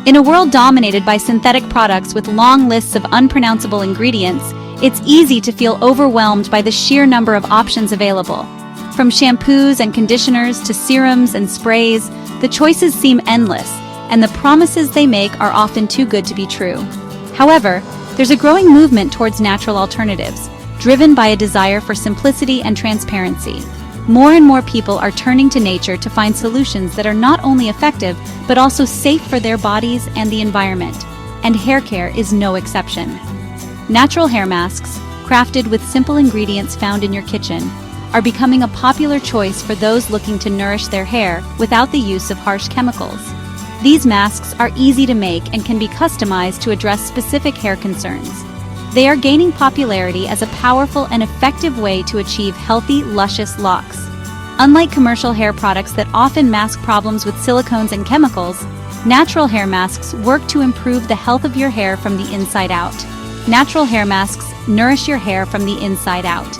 In a world dominated by synthetic products with long lists of unpronounceable ingredients, it's easy to feel overwhelmed by the sheer number of options available. From shampoos and conditioners to serums and sprays, the choices seem endless, and the promises they make are often too good to be true. However, there's a growing movement towards natural alternatives, driven by a desire for simplicity and transparency. More and more people are turning to nature to find solutions that are not only effective, but also safe for their bodies and the environment. And hair care is no exception. Natural hair masks, crafted with simple ingredients found in your kitchen, are becoming a popular choice for those looking to nourish their hair without the use of harsh chemicals. These masks are easy to make and can be customized to address specific hair concerns. They are gaining popularity as a powerful and effective way to achieve healthy, luscious locks. Unlike commercial hair products that often mask problems with silicones and chemicals, natural hair masks work to improve the health of your hair from the inside out. Natural hair masks nourish your hair from the inside out.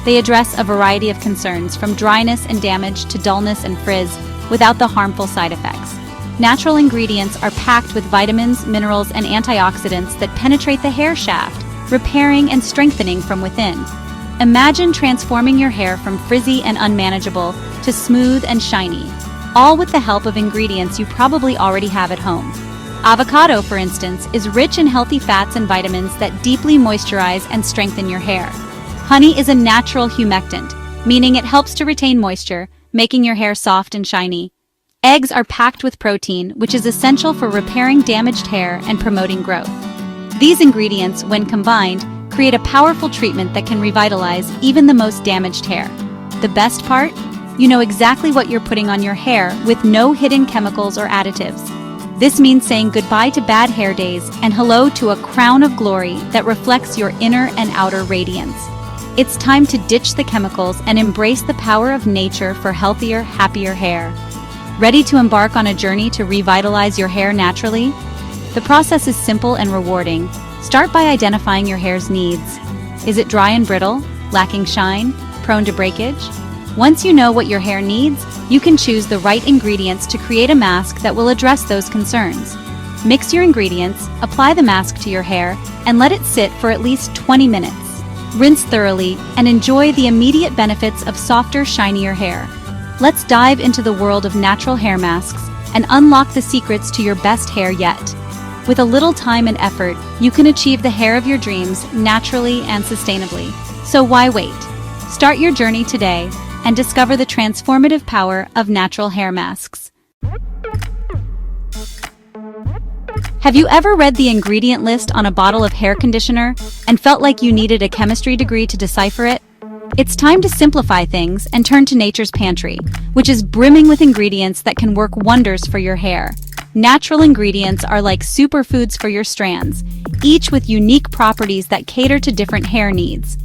They address a variety of concerns, from dryness and damage to dullness and frizz, without the harmful side effects. Natural ingredients are packed with vitamins, minerals, and antioxidants that penetrate the hair shaft, repairing and strengthening from within. Imagine transforming your hair from frizzy and unmanageable to smooth and shiny, all with the help of ingredients you probably already have at home. Avocado, for instance, is rich in healthy fats and vitamins that deeply moisturize and strengthen your hair. Honey is a natural humectant, meaning it helps to retain moisture, making your hair soft and shiny. Eggs are packed with protein, which is essential for repairing damaged hair and promoting growth. These ingredients, when combined, create a powerful treatment that can revitalize even the most damaged hair. The best part? You know exactly what you're putting on your hair with no hidden chemicals or additives. This means saying goodbye to bad hair days and hello to a crown of glory that reflects your inner and outer radiance. It's time to ditch the chemicals and embrace the power of nature for healthier, happier hair. Ready to embark on a journey to revitalize your hair naturally? The process is simple and rewarding. Start by identifying your hair's needs. Is it dry and brittle, lacking shine, prone to breakage? Once you know what your hair needs, you can choose the right ingredients to create a mask that will address those concerns. Mix your ingredients, apply the mask to your hair, and let it sit for at least 20 minutes. Rinse thoroughly and enjoy the immediate benefits of softer, shinier hair. Let's dive into the world of natural hair masks and unlock the secrets to your best hair yet. With a little time and effort, you can achieve the hair of your dreams naturally and sustainably. So why wait? Start your journey today and discover the transformative power of natural hair masks. Have you ever read the ingredient list on a bottle of hair conditioner and felt like you needed a chemistry degree to decipher it? It's time to simplify things and turn to nature's pantry, which is brimming with ingredients that can work wonders for your hair. Natural ingredients are like superfoods for your strands, each with unique properties that cater to different hair needs.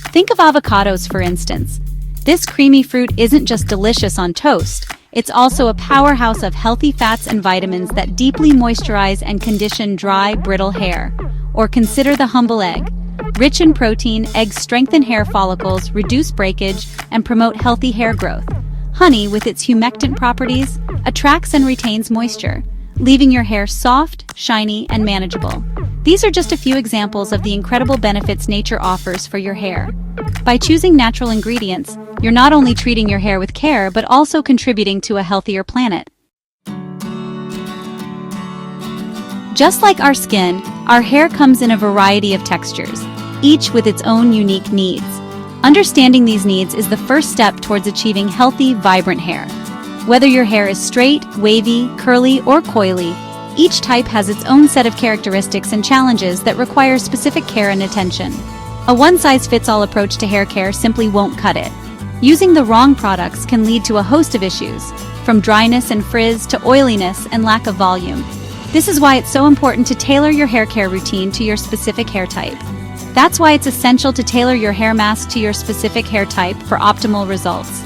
Think of avocados, for instance. This creamy fruit isn't just delicious on toast, it's also a powerhouse of healthy fats and vitamins that deeply moisturize and condition dry, brittle hair. Or consider the humble egg. Rich in protein, eggs strengthen hair follicles, reduce breakage, and promote healthy hair growth. Honey, with its humectant properties, attracts and retains moisture, leaving your hair soft, shiny, and manageable. These are just a few examples of the incredible benefits nature offers for your hair. By choosing natural ingredients, you're not only treating your hair with care, but also contributing to a healthier planet. Just like our skin, our hair comes in a variety of textures, each with its own unique needs. Understanding these needs is the first step towards achieving healthy, vibrant hair. Whether your hair is straight, wavy, curly, or coily, each type has its own set of characteristics and challenges that require specific care and attention. A one-size-fits-all approach to hair care simply won't cut it. Using the wrong products can lead to a host of issues, from dryness and frizz to oiliness and lack of volume. This is why it's so important to tailor your hair care routine to your specific hair type. That's why it's essential to tailor your hair mask to your specific hair type for optimal results.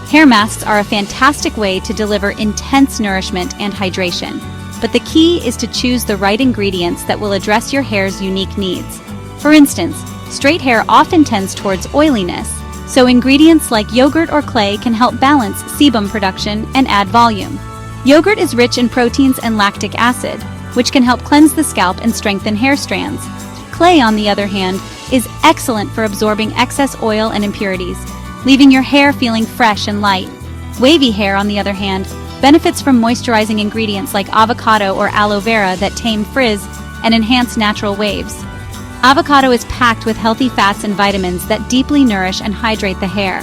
Hair masks are a fantastic way to deliver intense nourishment and hydration, but the key is to choose the right ingredients that will address your hair's unique needs. For instance, straight hair often tends towards oiliness, so ingredients like yogurt or clay can help balance sebum production and add volume. Yogurt is rich in proteins and lactic acid, which can help cleanse the scalp and strengthen hair strands. Clay, on the other hand, is excellent for absorbing excess oil and impurities, leaving your hair feeling fresh and light. Wavy hair, on the other hand, benefits from moisturizing ingredients like avocado or aloe vera that tame frizz and enhance natural waves. Avocado is packed with healthy fats and vitamins that deeply nourish and hydrate the hair,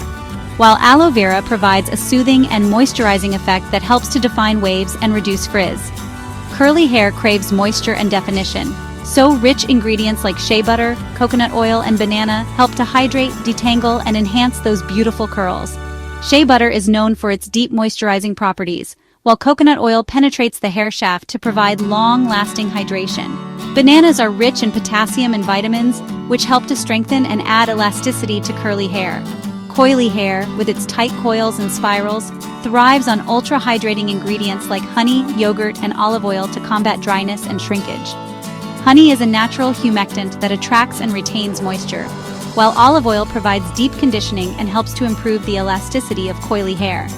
while aloe vera provides a soothing and moisturizing effect that helps to define waves and reduce frizz. Curly hair craves moisture and definition, so rich ingredients like shea butter, coconut oil, and banana help to hydrate, detangle, and enhance those beautiful curls. Shea butter is known for its deep moisturizing properties, while coconut oil penetrates the hair shaft to provide long-lasting hydration. Bananas are rich in potassium and vitamins, which help to strengthen and add elasticity to curly hair. Coily hair, with its tight coils and spirals, thrives on ultra-hydrating ingredients like honey, yogurt, and olive oil to combat dryness and shrinkage. Honey is a natural humectant that attracts and retains moisture, while olive oil provides deep conditioning and helps to improve the elasticity of coily hair.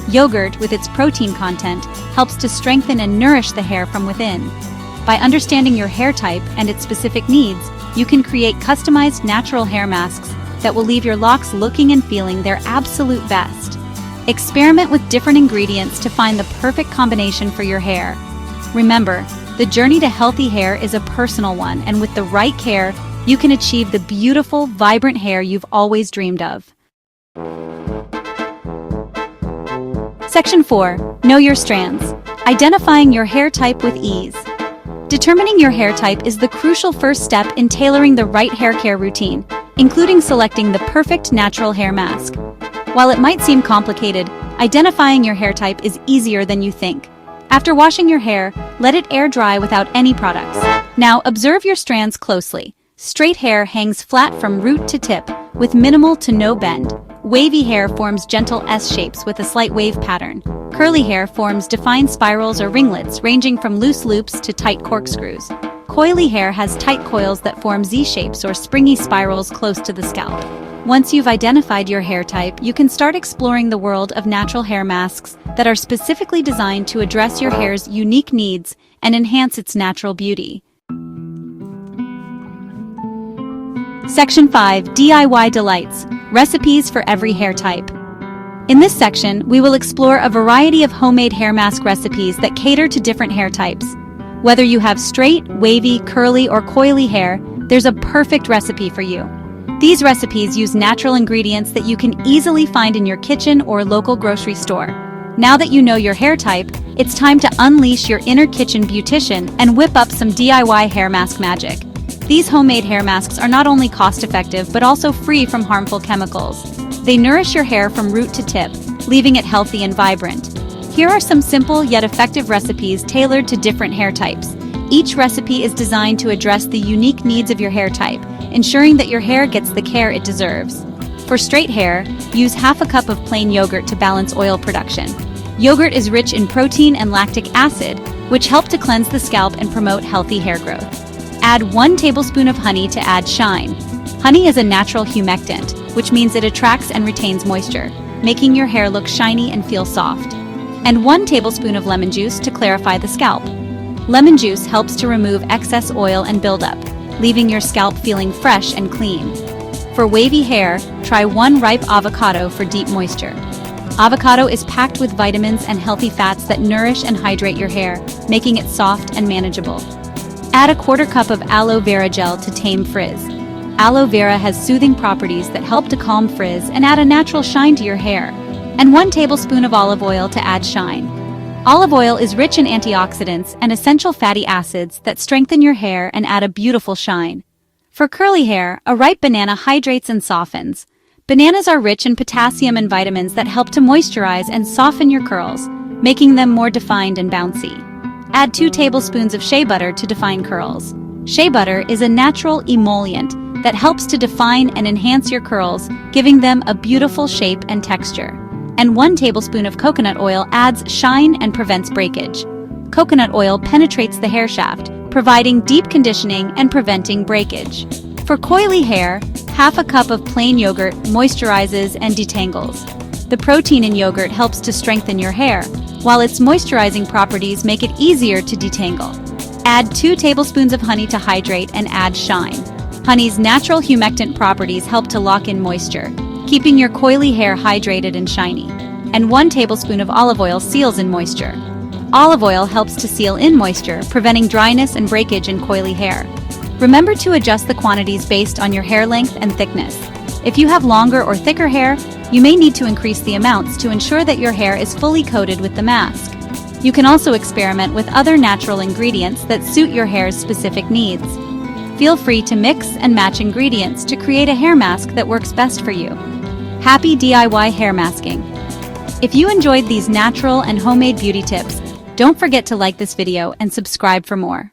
Yogurt, with its protein content, helps to strengthen and nourish the hair from within. By understanding your hair type and its specific needs, you can create customized natural hair masks that will leave your locks looking and feeling their absolute best. Experiment with different ingredients to find the perfect combination for your hair. Remember, the journey to healthy hair is a personal one, and with the right care, you can achieve the beautiful, vibrant hair you've always dreamed of. Section 4. Know your strands. Identifying your hair type with ease. Determining your hair type is the crucial first step in tailoring the right hair care routine, including selecting the perfect natural hair mask. While it might seem complicated, identifying your hair type is easier than you think. After washing your hair, let it air dry without any products. Now observe your strands closely. Straight hair hangs flat from root to tip, with minimal to no bend. Wavy hair forms gentle S-shapes with a slight wave pattern. Curly hair forms defined spirals or ringlets ranging from loose loops to tight corkscrews. Coily hair has tight coils that form Z-shapes or springy spirals close to the scalp. Once you've identified your hair type, you can start exploring the world of natural hair masks that are specifically designed to address your hair's unique needs and enhance its natural beauty. Section 5. DIY Delights. Recipes for every hair type. In this section, we will explore a variety of homemade hair mask recipes that cater to different hair types. Whether you have straight, wavy, curly, or coily hair, there's a perfect recipe for you. These recipes use natural ingredients that you can easily find in your kitchen or local grocery store. Now that you know your hair type, it's time to unleash your inner kitchen beautician and whip up some DIY hair mask magic. These homemade hair masks are not only cost-effective but also free from harmful chemicals. They nourish your hair from root to tip, leaving it healthy and vibrant. Here are some simple yet effective recipes tailored to different hair types. Each recipe is designed to address the unique needs of your hair type, ensuring that your hair gets the care it deserves. For straight hair, use half a cup of plain yogurt to balance oil production. Yogurt is rich in protein and lactic acid, which help to cleanse the scalp and promote healthy hair growth. Add 1 tablespoon of honey to add shine. Honey is a natural humectant, which means it attracts and retains moisture, making your hair look shiny and feel soft. And 1 tablespoon of lemon juice to clarify the scalp. Lemon juice helps to remove excess oil and buildup, leaving your scalp feeling fresh and clean. For wavy hair, try 1 ripe avocado for deep moisture. Avocado is packed with vitamins and healthy fats that nourish and hydrate your hair, making it soft and manageable. Add a 1/4 cup of aloe vera gel to tame frizz. Aloe vera has soothing properties that help to calm frizz and add a natural shine to your hair. And 1 tablespoon of olive oil to add shine. Olive oil is rich in antioxidants and essential fatty acids that strengthen your hair and add a beautiful shine. For curly hair, a ripe banana hydrates and softens. Bananas are rich in potassium and vitamins that help to moisturize and soften your curls, making them more defined and bouncy. Add 2 tablespoons of shea butter to define curls. Shea butter is a natural emollient that helps to define and enhance your curls, giving them a beautiful shape and texture. And 1 tablespoon of coconut oil adds shine and prevents breakage. Coconut oil penetrates the hair shaft, providing deep conditioning and preventing breakage. For coily hair, half a cup of plain yogurt moisturizes and detangles. The protein in yogurt helps to strengthen your hair, while its moisturizing properties make it easier to detangle. Add 2 tablespoons of honey to hydrate and add shine. Honey's natural humectant properties help to lock in moisture, keeping your coily hair hydrated and shiny. And 1 tablespoon of olive oil seals in moisture. Olive oil helps to seal in moisture, preventing dryness and breakage in coily hair. Remember to adjust the quantities based on your hair length and thickness. If you have longer or thicker hair, you may need to increase the amounts to ensure that your hair is fully coated with the mask. You can also experiment with other natural ingredients that suit your hair's specific needs. Feel free to mix and match ingredients to create a hair mask that works best for you. Happy DIY hair masking! If you enjoyed these natural and homemade beauty tips, don't forget to like this video and subscribe for more.